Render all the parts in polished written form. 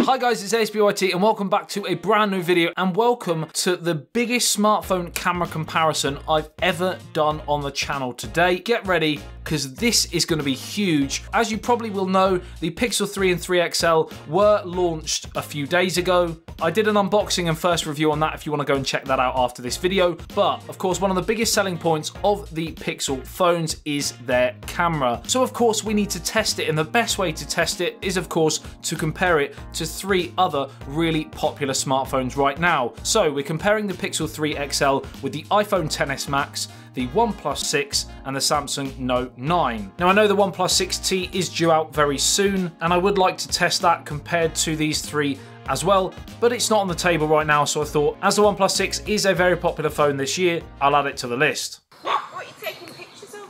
Hi guys, it's ASBYT and welcome back to a brand new video, and welcome to the biggest smartphone camera comparison I've ever done on the channel today. Get ready, because this is going to be huge. As you probably will know, the Pixel 3 and 3 XL were launched a few days ago. I did an unboxing and first review on that if you want to go and check that out after this video. But of course, one of the biggest selling points of the Pixel phones is their camera. So of course we need to test it, and the best way to test it is of course to compare it to 3 other really popular smartphones right now. So we're comparing the Pixel 3 XL with the iPhone XS Max, the OnePlus 6 and the Samsung Note 9. Now I know the OnePlus 6T is due out very soon, and I would like to test that compared to these 3 as well, but it's not on the table right now, so I thought as the OnePlus 6 is a very popular phone this year, I'll add it to the list. What are you taking pictures of?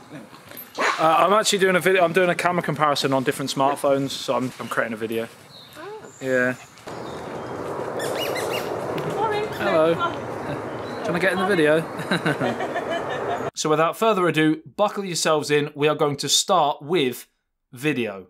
I'm actually doing a video. I'm doing a camera comparison on different smartphones, so I'm creating a video. Oh. Yeah. Sorry. Hello. Trying to get in the video? So without further ado, buckle yourselves in. We are going to start with video.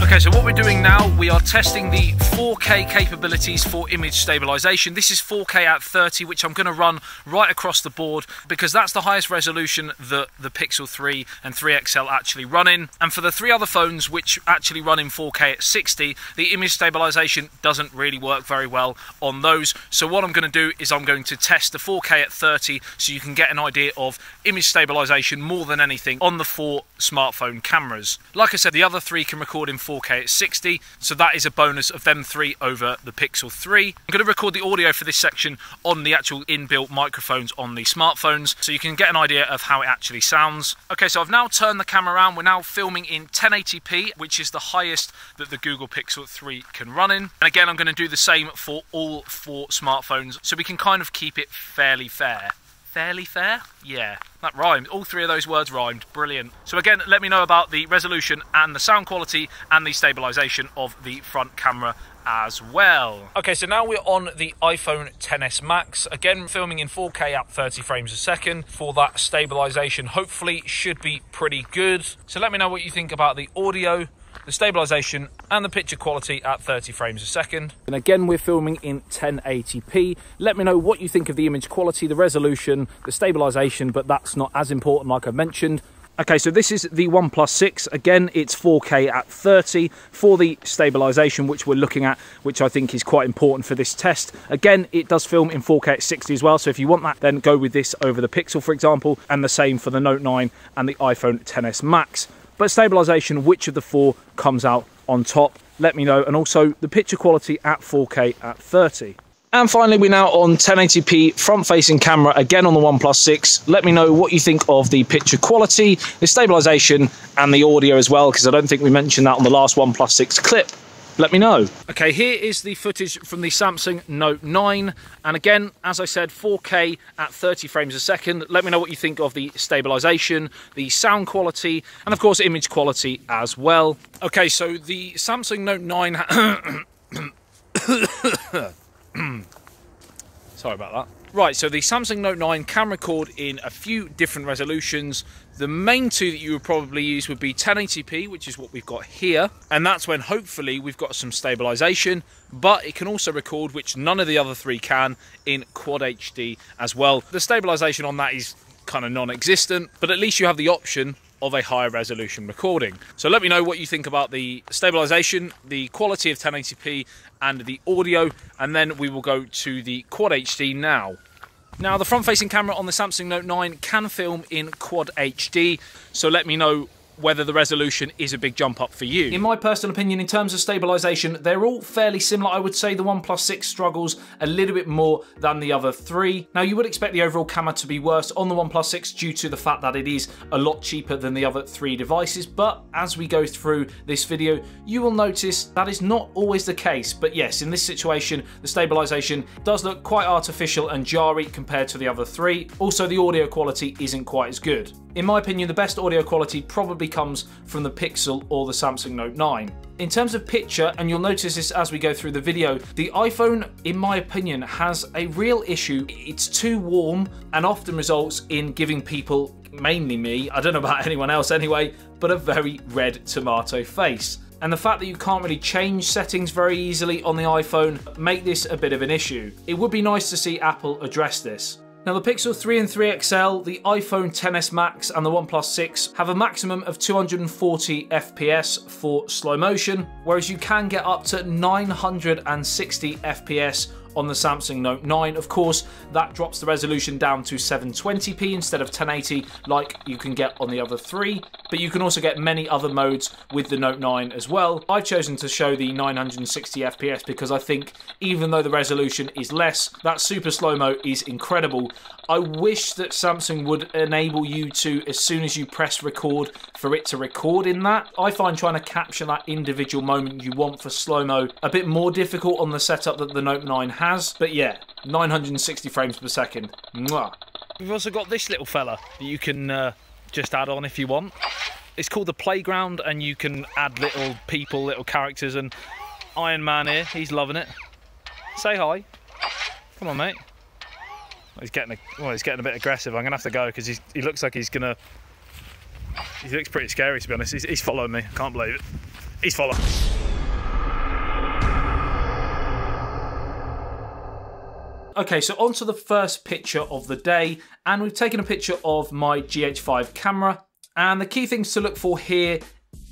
Okay, so what we're doing now, we are testing the 4K capabilities for image stabilization. This is 4K at 30, which I'm going to run right across the board because that's the highest resolution that the Pixel 3 and 3 XL actually run in. And for the 3 other phones which actually run in 4K at 60, the image stabilization doesn't really work very well on those. So what I'm going to do is I'm going to test the 4K at 30 so you can get an idea of image stabilization more than anything on the 4 smartphone cameras. Like I said, the other 3 can record in 4K at 60, so that is a bonus of them 3 over the Pixel 3. I'm going to record the audio for this section on the actual inbuilt microphones on the smartphones, so you can get an idea of how it actually sounds. Okay, so I've now turned the camera around. We're now filming in 1080p, which is the highest that the Google Pixel 3 can run in. And again, I'm going to do the same for all 4 smartphones, so we can kind of keep it fairly fair. Fairly fair? Yeah, that rhymed. All 3 of those words rhymed. Brilliant. So again, let me know about the resolution and the sound quality and the stabilization of the front camera as well. Okay, so now we're on the iPhone XS Max. Again, filming in 4K at 30 frames a second for that stabilization. Hopefully should be pretty good. So let me know what you think about the audio, the stabilization and the picture quality at 30 frames a second. And again, we're filming in 1080p. Let me know what you think of the image quality, the resolution, the stabilization, but that's not as important like I mentioned. Okay, so this is the OnePlus 6. Again, it's 4K at 30 for the stabilization, which we're looking at, which I think is quite important for this test. Again, it does film in 4K at 60 as well, so if you want that, then go with this over the Pixel, for example, and the same for the Note 9 and the iPhone XS Max. But stabilization, which of the 4 comes out on top? Let me know. And also the picture quality at 4K at 30. And finally, we're now on 1080p front-facing camera, again on the OnePlus 6. Let me know what you think of the picture quality, the stabilization, and the audio as well, because I don't think we mentioned that on the last OnePlus 6 clip. Let me know. Okay, here is the footage from the Samsung Note 9. And again, as I said, 4K at 30 frames a second. Let me know what you think of the stabilization, the sound quality, and of course, image quality as well. Okay, so the Samsung Note 9... Sorry about that. Right, so the Samsung Note 9 can record in a few different resolutions. The main 2 that you would probably use would be 1080p, which is what we've got here. And that's when hopefully we've got some stabilization, but it can also record, which none of the other 3 can, in Quad HD as well. The stabilization on that is kind of non-existent, but at least you have the option of a higher resolution recording. So let me know what you think about the stabilization, the quality of 1080p and the audio, and then we will go to the Quad HD now. Now, the front-facing camera on the Samsung Note 9 can film in Quad HD, so let me know whether the resolution is a big jump up for you. In my personal opinion, in terms of stabilization, they're all fairly similar. I would say the OnePlus 6 struggles a little bit more than the other 3. Now, you would expect the overall camera to be worse on the OnePlus 6 due to the fact that it is a lot cheaper than the other 3 devices, but as we go through this video, you will notice that is not always the case. But yes, in this situation, the stabilization does look quite artificial and jarry compared to the other 3. Also, the audio quality isn't quite as good. In my opinion, the best audio quality probably comes from the Pixel or the Samsung Note 9. In terms of picture, and you'll notice this as we go through the video, the iPhone, in my opinion, has a real issue. It's too warm and often results in giving people, mainly me, I don't know about anyone else anyway, but a very red tomato face. And the fact that you can't really change settings very easily on the iPhone make this a bit of an issue. It would be nice to see Apple address this. Now the Pixel 3 and 3 XL, the iPhone XS Max and the OnePlus 6 have a maximum of 240 FPS for slow motion, whereas you can get up to 960 FPS on the Samsung Note 9. Of course, that drops the resolution down to 720p instead of 1080 like you can get on the other three, but you can also get many other modes with the Note 9 as well. I've chosen to show the 960 FPS because I think even though the resolution is less, that super slow-mo is incredible. I wish that Samsung would enable you to, as soon as you press record, for it to record in that. I find trying to capture that individual moment you want for slow-mo a bit more difficult on the setup that the Note 9 has, but yeah, 960 frames per second. Mwah. We've also got this little fella that you can just add on if you want. It's called the Playground, and you can add little people, little characters, and Iron Man here, he's loving it. Say hi. Come on, mate. He's getting a bit aggressive. I'm gonna have to go because he looks like he's gonna. He looks pretty scary, to be honest. He's following me. I can't believe it. He's following. Okay, so on to the first picture of the day, and we've taken a picture of my GH5 camera, and the key things to look for here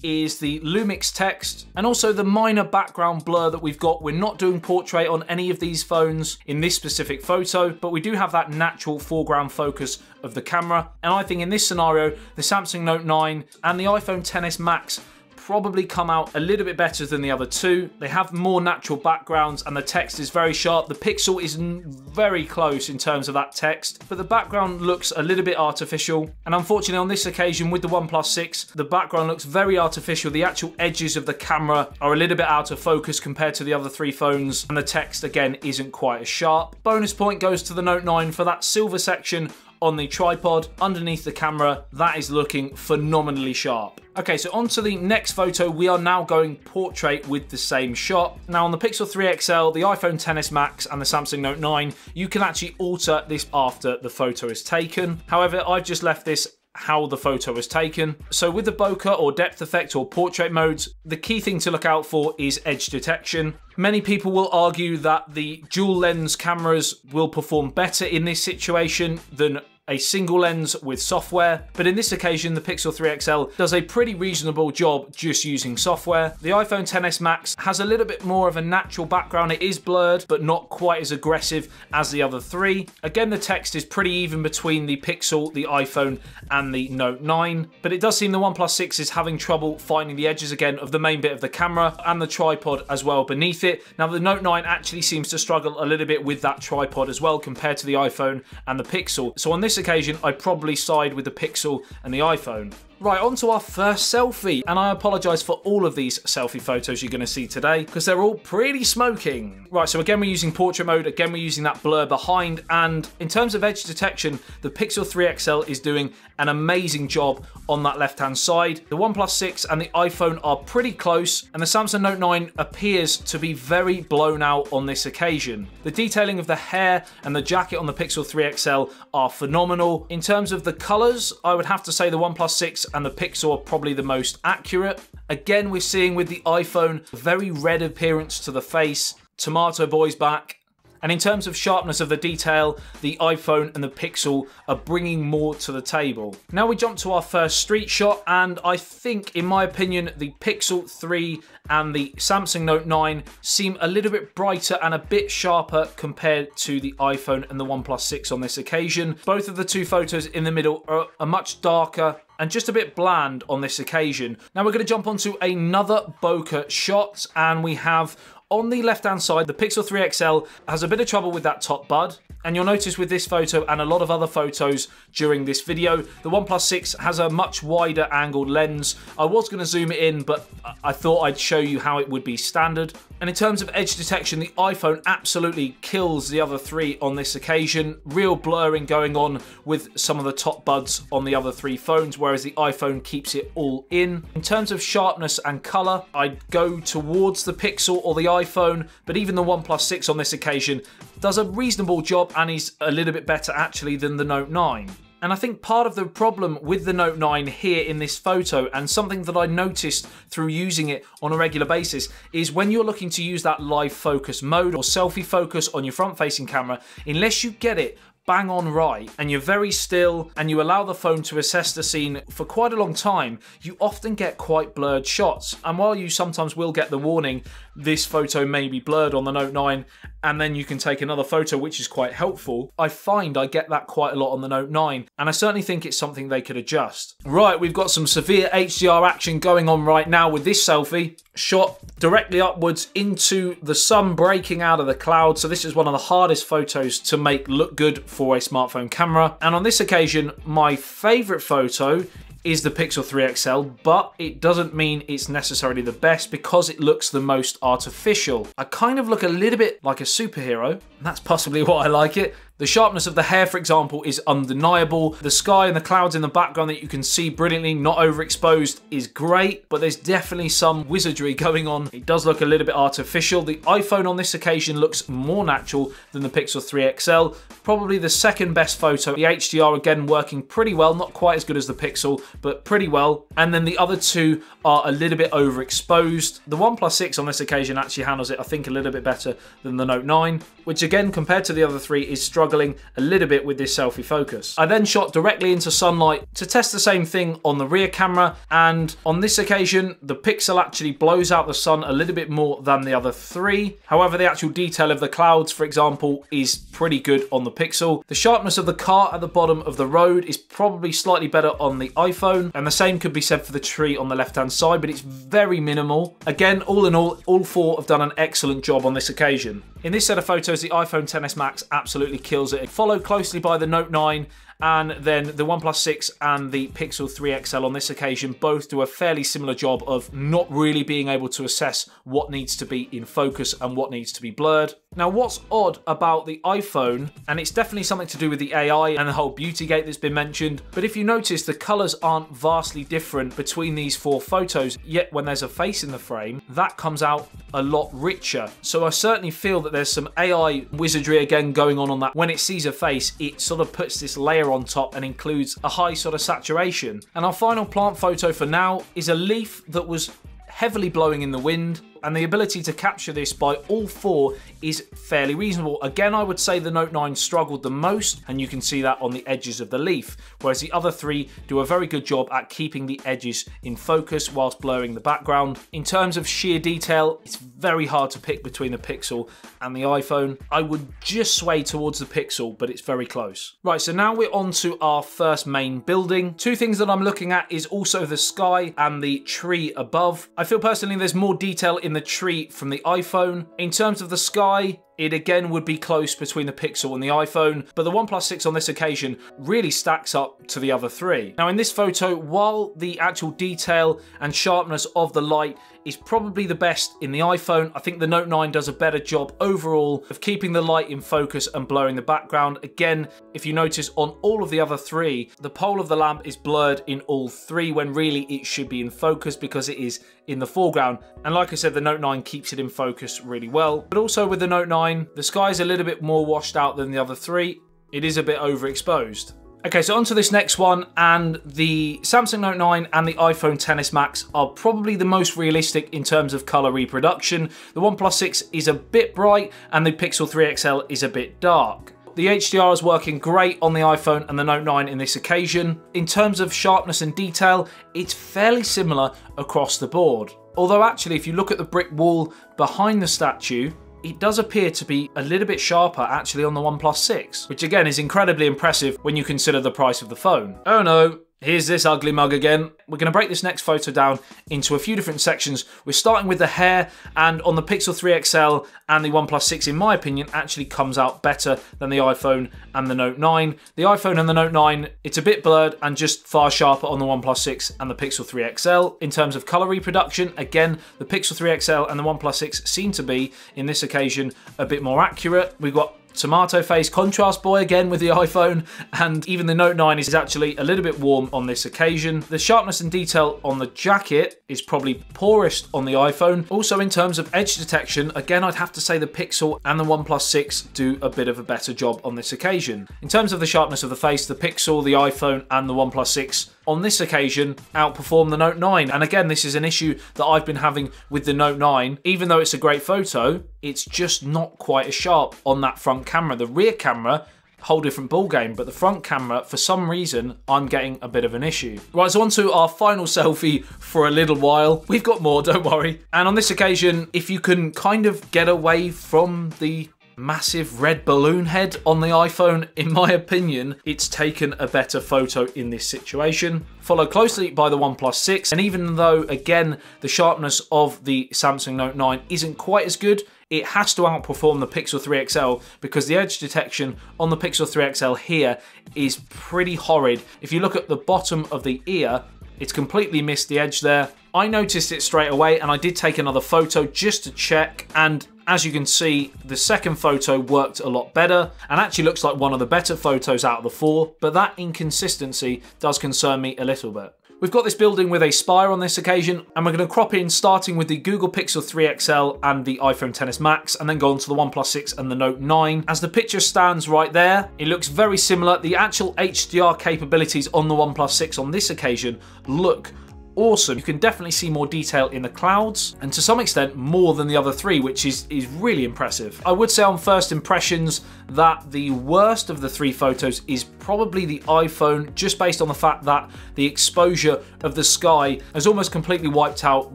is the Lumix text and also the minor background blur that we've got. We're not doing portrait on any of these phones in this specific photo, but we do have that natural foreground focus of the camera, and I think in this scenario the Samsung Note 9 and the iPhone XS Max probably come out a little bit better than the other two. They have more natural backgrounds and the text is very sharp. The Pixel is very close in terms of that text, but the background looks a little bit artificial. And unfortunately on this occasion with the OnePlus 6, the background looks very artificial. The actual edges of the camera are a little bit out of focus compared to the other three phones, and the text again isn't quite as sharp. Bonus point goes to the Note 9 for that silver section on the tripod underneath the camera. That is looking phenomenally sharp. Okay, so on to the next photo. We are now going portrait with the same shot. Now on the Pixel 3 XL, the iPhone XS Max and the Samsung Note 9, you can actually alter this after the photo is taken. However, I've just left this how the photo was taken. So with the bokeh or depth effect or portrait modes, the key thing to look out for is edge detection. Many people will argue that the dual lens cameras will perform better in this situation than a single lens with software, but in this occasion the Pixel 3 XL does a pretty reasonable job just using software. The iPhone XS Max has a little bit more of a natural background. It is blurred, but not quite as aggressive as the other three. Again, the text is pretty even between the Pixel, the iPhone, and the Note 9, but it does seem the OnePlus 6 is having trouble finding the edges again of the main bit of the camera and the tripod as well beneath it. Now the Note 9 actually seems to struggle a little bit with that tripod as well compared to the iPhone and the Pixel. So on this occasion, I'd probably side with the Pixel and the iPhone. Right, on to our first selfie, and I apologise for all of these selfie photos you're going to see today because they're all pretty smoking. Right, so again we're using portrait mode, again we're using that blur behind, and in terms of edge detection, the Pixel 3 XL is doing an amazing job on that left-hand side. The OnePlus 6 and the iPhone are pretty close, and the Samsung Note 9 appears to be very blown out on this occasion. The detailing of the hair and the jacket on the Pixel 3 XL are phenomenal. In terms of the colours, I would have to say the OnePlus 6 and the Pixel are probably the most accurate. Again, we're seeing with the iPhone a very red appearance to the face. Tomato Boy's back. And in terms of sharpness of the detail, the iPhone and the Pixel are bringing more to the table. Now we jump to our first street shot, and I think, in my opinion, the Pixel 3 and the Samsung Note 9 seem a little bit brighter and a bit sharper compared to the iPhone and the OnePlus 6 on this occasion. Both of the two photos in the middle are much darker and just a bit bland on this occasion. Now we're going to jump onto another bokeh shot, and we have on the left-hand side, the Pixel 3 XL has a bit of trouble with that top bud. And you'll notice with this photo and a lot of other photos during this video, the OnePlus 6 has a much wider angled lens. I was going to zoom it in, but I thought I'd show you how it would be standard. And in terms of edge detection, the iPhone absolutely kills the other three on this occasion. Real blurring going on with some of the top buds on the other three phones, whereas the iPhone keeps it all in. In terms of sharpness and color, I'd go towards the Pixel or the iPhone, but even the OnePlus 6 on this occasion does a reasonable job and is a little bit better actually than the Note 9. And I think part of the problem with the Note 9 here in this photo, and something that I noticed through using it on a regular basis, is when you're looking to use that live focus mode or selfie focus on your front-facing camera, unless you get it bang on right and you're very still and you allow the phone to assess the scene for quite a long time, you often get quite blurred shots. And while you sometimes will get the warning, this photo may be blurred on the Note 9, and then you can take another photo, which is quite helpful, I find I get that quite a lot on the Note 9, and I certainly think it's something they could adjust. Right, we've got some severe HDR action going on right now with this selfie, shot directly upwards into the sun breaking out of the cloud. So this is one of the hardest photos to make look good for a smartphone camera. And on this occasion, my favorite photo is the Pixel 3 XL, but it doesn't mean it's necessarily the best because it looks the most artificial. I kind of look a little bit like a superhero, and that's possibly why I like it. The sharpness of the hair, for example, is undeniable. The sky and the clouds in the background that you can see brilliantly, not overexposed, is great, but there's definitely some wizardry going on. It does look a little bit artificial. The iPhone on this occasion looks more natural than the Pixel 3 XL. Probably the second best photo. The HDR again working pretty well, not quite as good as the Pixel, but pretty well. And then the other two are a little bit overexposed. The OnePlus 6 on this occasion actually handles it, I think, a little bit better than the Note 9, which again, compared to the other three, is struggling a little bit with this selfie focus. I then shot directly into sunlight to test the same thing on the rear camera, and on this occasion the Pixel actually blows out the sun a little bit more than the other three. However, the actual detail of the clouds, for example, is pretty good on the Pixel. The sharpness of the car at the bottom of the road is probably slightly better on the iPhone, and the same could be said for the tree on the left hand side, but it's very minimal. Again, all in all four have done an excellent job on this occasion. In this set of photos, the iPhone XS Max absolutely kills it, followed closely by the Note 9, and then the OnePlus 6 and the Pixel 3 XL on this occasion both do a fairly similar job of not really being able to assess what needs to be in focus and what needs to be blurred. Now, what's odd about the iPhone, and it's definitely something to do with the AI and the whole beauty gate that's been mentioned, but if you notice, the colours aren't vastly different between these four photos, yet when there's a face in the frame, that comes out a lot richer. So I certainly feel that there's some AI wizardry again going on that. When it sees a face, it sort of puts this layer on top and includes a high sort of saturation. And our final plant photo for now is a leaf that was heavily blowing in the wind, and the ability to capture this by all four is fairly reasonable. Again, I would say the Note 9 struggled the most, and you can see that on the edges of the leaf, whereas the other three do a very good job at keeping the edges in focus whilst blurring the background. In terms of sheer detail, it's very hard to pick between the Pixel and the iPhone. I would just sway towards the Pixel, but it's very close. Right, so now we're on to our first main building. Two things that I'm looking at is also the sky and the tree above. I feel personally there's more detail in the tree from the iPhone. In terms of the sky, it again would be close between the Pixel and the iPhone, but the OnePlus 6 on this occasion really stacks up to the other three. Now in this photo, while the actual detail and sharpness of the light is probably the best in the iPhone, I think the Note 9 does a better job overall of keeping the light in focus and blurring the background. Again, if you notice on all of the other three, the pole of the lamp is blurred in all three when really it should be in focus because it is in the foreground. And like I said, the Note 9 keeps it in focus really well. But also with the Note 9, the sky is a little bit more washed out than the other three. It is a bit overexposed. Okay, so on to this next one, and the Samsung Note 9 and the iPhone XS Max are probably the most realistic in terms of color reproduction. The OnePlus 6 is a bit bright and the Pixel 3 XL is a bit dark. The HDR is working great on the iPhone and the Note 9 in this occasion. In terms of sharpness and detail, it's fairly similar across the board. Although actually, if you look at the brick wall behind the statue, it does appear to be a little bit sharper actually on the OnePlus 6, which again is incredibly impressive when you consider the price of the phone. Oh no, Here's this ugly mug again. We're going to break this next photo down into a few different sections. We're starting with the hair, and on the Pixel 3 XL and the OnePlus 6, in my opinion, actually comes out better than the iPhone and the Note 9. The iPhone and the Note 9, it's a bit blurred and just far sharper on the OnePlus 6 and the Pixel 3 XL. In terms of color reproduction, again, the Pixel 3 XL and the OnePlus 6 seem to be, in this occasion, a bit more accurate. We've got tomato face contrast boy again with the iPhone, and even the Note 9 is actually a little bit warm on this occasion. The sharpness and detail on the jacket is probably poorest on the iPhone. Also, in terms of edge detection, again, I'd have to say the Pixel and the OnePlus 6 do a bit of a better job on this occasion. In terms of the sharpness of the face, the Pixel, the iPhone and the OnePlus 6 on this occasion outperform the Note 9. And again, this is an issue that I've been having with the Note 9. Even though it's a great photo, it's just not quite as sharp on that front camera. The rear camera, whole different ball game, but the front camera, for some reason, I'm getting a bit of an issue. Right, so on to our final selfie for a little while. We've got more, don't worry. And on this occasion, if you can kind of get away from the massive red balloon head on the iPhone, in my opinion, it's taken a better photo in this situation. Followed closely by the OnePlus 6, and even though, again, the sharpness of the Samsung Note 9 isn't quite as good, it has to outperform the Pixel 3 XL because the edge detection on the Pixel 3 XL here is pretty horrid. If you look at the bottom of the ear, it's completely missed the edge there. I noticed it straight away, and I did take another photo just to check, and as you can see, the second photo worked a lot better and actually looks like one of the better photos out of the four, but that inconsistency does concern me a little bit. We've got this building with a spire on this occasion, and we're going to crop in starting with the Google Pixel 3 XL and the iPhone XS Max, and then go on to the OnePlus 6 and the Note 9. As the picture stands right there, it looks very similar. The actual HDR capabilities on the OnePlus 6 on this occasion look awesome. You can definitely see more detail in the clouds, and to some extent more than the other three, which is really impressive. I would say on first impressions that the worst of the three photos is probably the iPhone, just based on the fact that the exposure of the sky has almost completely wiped out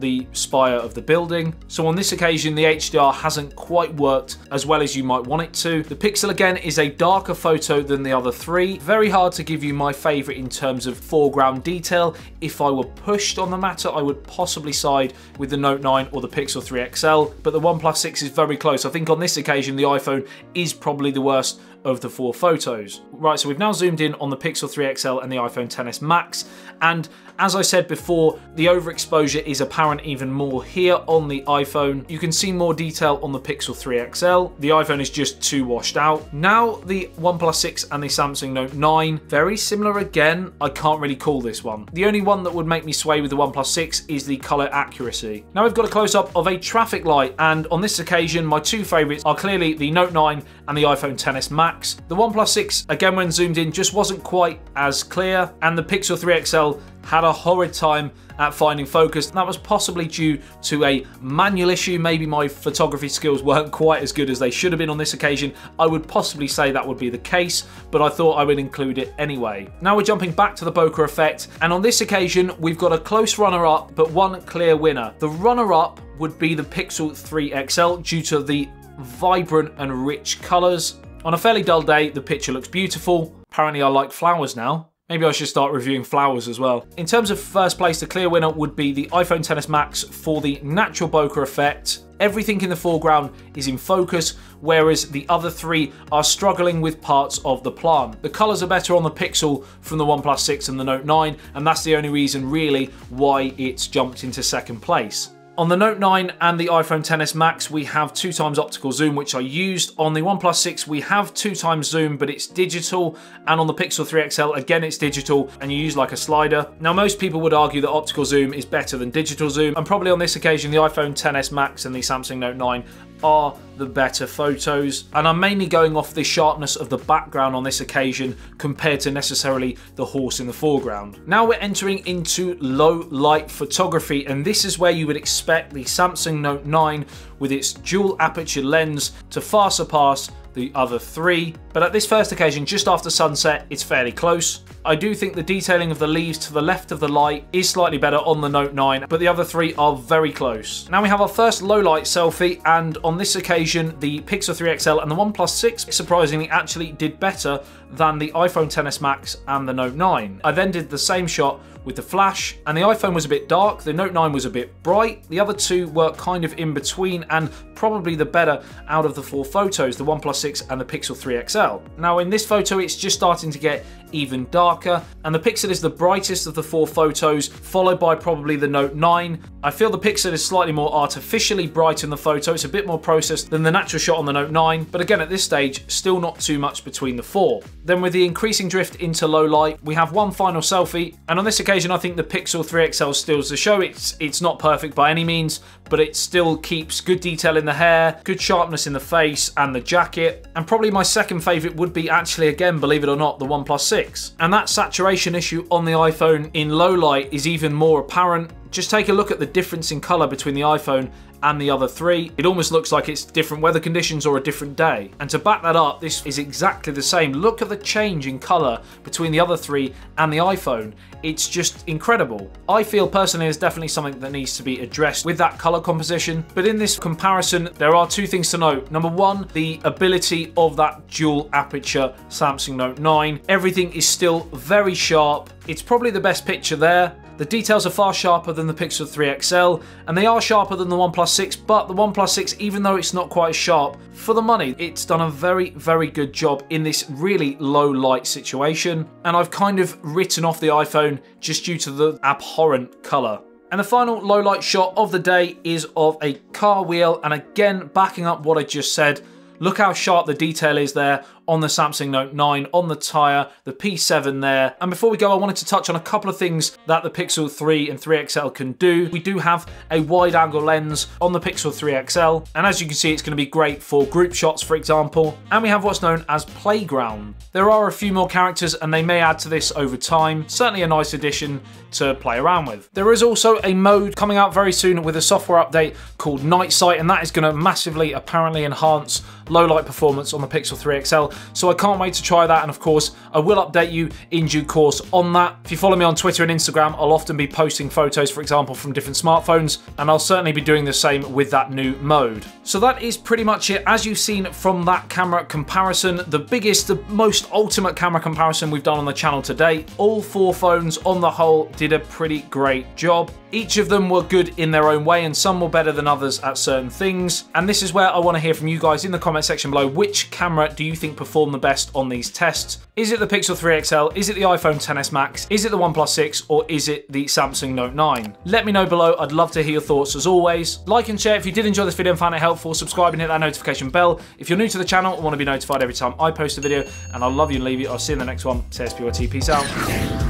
the spire of the building. So on this occasion, the HDR hasn't quite worked as well as you might want it to. The Pixel, again, is a darker photo than the other three. Very hard to give you my favorite in terms of foreground detail. If I were pushed on the matter, I would possibly side with the Note 9 or the Pixel 3 XL, but the OnePlus 6 is very close. I think on this occasion, the iPhone is probably the worst of the four photos. Right, so we've now zoomed in on the Pixel 3 XL and the iPhone XS Max, and as I said before, the overexposure is apparent even more here on the iPhone. You can see more detail on the Pixel 3 XL. The iPhone is just too washed out. Now the OnePlus 6 and the Samsung Note 9, very similar again. I can't really call this one. The only one that would make me sway with the OnePlus 6 is the color accuracy. Now we've got a close-up of a traffic light, and on this occasion, my two favorites are clearly the Note 9 and the iPhone XS Max. The OnePlus 6, again when zoomed in, just wasn't quite as clear, and the Pixel 3 XL had a horrid time at finding focus. That was possibly due to a manual issue. Maybe my photography skills weren't quite as good as they should have been on this occasion. I would possibly say that would be the case, but I thought I would include it anyway. Now we're jumping back to the bokeh effect, and on this occasion we've got a close runner-up but one clear winner. The runner-up would be the Pixel 3 XL due to the vibrant and rich colours. On a fairly dull day, the picture looks beautiful. Apparently I like flowers now. Maybe I should start reviewing flowers as well. In terms of first place, the clear winner would be the iPhone XS Max for the natural bokeh effect. Everything in the foreground is in focus, whereas the other three are struggling with parts of the plant. The colours are better on the Pixel from the OnePlus 6 and the Note 9, and that's the only reason really why it's jumped into second place. On the Note 9 and the iPhone XS Max, we have 2x optical zoom, which I used. On the OnePlus 6, we have 2x zoom, but it's digital. And on the Pixel 3 XL, again, it's digital, and you use like a slider. Now, most people would argue that optical zoom is better than digital zoom, and probably on this occasion, the iPhone XS Max and the Samsung Note 9 are the better photos, and I'm mainly going off the sharpness of the background on this occasion compared to necessarily the horse in the foreground. Now we're entering into low light photography, and this is where you would expect the Samsung Note 9 with its dual aperture lens to far surpass the other three, but at this first occasion, just after sunset, it's fairly close. I do think the detailing of the leaves to the left of the light is slightly better on the Note 9, but the other three are very close. Now we have our first low light selfie, and on this occasion the Pixel 3 XL and the OnePlus 6 surprisingly actually did better than the iPhone XS Max and the Note 9. I then did the same shot with the flash, and the iPhone was a bit dark, the Note 9 was a bit bright, the other two were kind of in between and probably the better out of the four photos, the OnePlus 6 and the Pixel 3 XL. Now in this photo it's just starting to get even darker, and the Pixel is the brightest of the four photos, followed by probably the Note 9. I feel the Pixel is slightly more artificially bright in the photo, it's a bit more processed than the natural shot on the Note 9, but again at this stage, still not too much between the four. Then with the increasing drift into low light, we have one final selfie, and on this occasion I think the Pixel 3 XL steals the show. It's not perfect by any means, but it still keeps good detail in the hair, good sharpness in the face and the jacket, and probably my second favourite would be actually, again, believe it or not, the OnePlus 6. And that saturation issue on the iPhone in low light is even more apparent. Just take a look at the difference in colour between the iPhone and the other three. It almost looks like it's different weather conditions or a different day. And to back that up, this is exactly the same. Look at the change in colour between the other three and the iPhone. It's just incredible. I feel personally there's definitely something that needs to be addressed with that colour composition. But in this comparison, there are two things to note. Number one, the ability of that dual aperture Samsung Note 9. Everything is still very sharp. It's probably the best picture there. The details are far sharper than the Pixel 3 XL, and they are sharper than the OnePlus 6, but the OnePlus 6, even though it's not quite as sharp, for the money, it's done a very, very good job in this really low light situation, and I've kind of written off the iPhone just due to the abhorrent colour. And the final low light shot of the day is of a car wheel, and again, backing up what I just said, look how sharp the detail is there on the Samsung Note 9, on the tyre, the P7 there. And before we go, I wanted to touch on a couple of things that the Pixel 3 and 3 XL can do. We do have a wide angle lens on the Pixel 3 XL, and as you can see, it's going to be great for group shots, for example. And we have what's known as Playground. There are a few more characters, and they may add to this over time. Certainly a nice addition to play around with. There is also a mode coming out very soon with a software update called Night Sight, and that is going to massively, apparently, enhance low light performance on the Pixel 3 XL. So I can't wait to try that, and of course I will update you in due course on that. If you follow me on Twitter and Instagram, I'll often be posting photos, for example, from different smartphones, and I'll certainly be doing the same with that new mode. So that is pretty much it. As you've seen from that camera comparison, the biggest, the most ultimate camera comparison we've done on the channel to date. All four phones on the whole did a pretty great job. Each of them were good in their own way, and some were better than others at certain things. And this is where I want to hear from you guys in the comment section below. Which camera do you think performed the best on these tests? Is it the Pixel 3 XL? Is it the iPhone XS Max? Is it the OnePlus 6? Or is it the Samsung Note 9? Let me know below. I'd love to hear your thoughts as always. Like and share if you did enjoy this video and found it helpful. Subscribe and hit that notification bell if you're new to the channel and want to be notified every time I post a video. And I love you and leave you. I'll see you in the next one. ASBYT. Peace out.